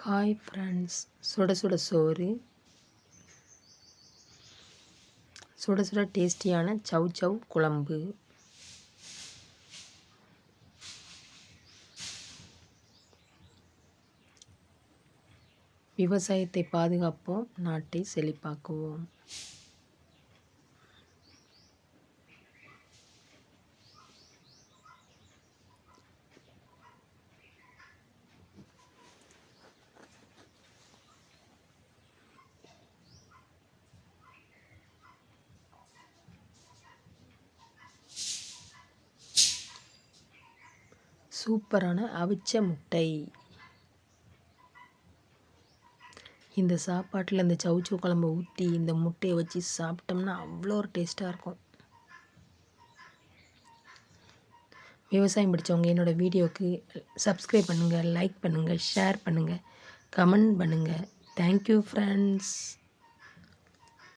Hi friends, சுட சுட சோறு, சுட சுட டேஸ்டியான சவ் சவ் குழம்பு. விவசாயத்தை பாதுகாப்போம், நாட்டை செழிப்பாக்குவோம். சூப்பரான அவிச்ச முட்டை. இந்த சாப்பாட்டில் இந்த சவுச்சவு குழம்பை ஊற்றி இந்த முட்டையை வச்சு சாப்பிட்டோம்னா அவ்வளோ ஒரு டேஸ்ட்டாக இருக்கும். விவசாயம் பிடிச்சவங்க என்னோடய வீடியோவுக்கு சப்ஸ்கிரைப் பண்ணுங்கள், லைக் பண்ணுங்கள், ஷேர் பண்ணுங்கள், கமெண்ட் பண்ணுங்கள். Thank you friends.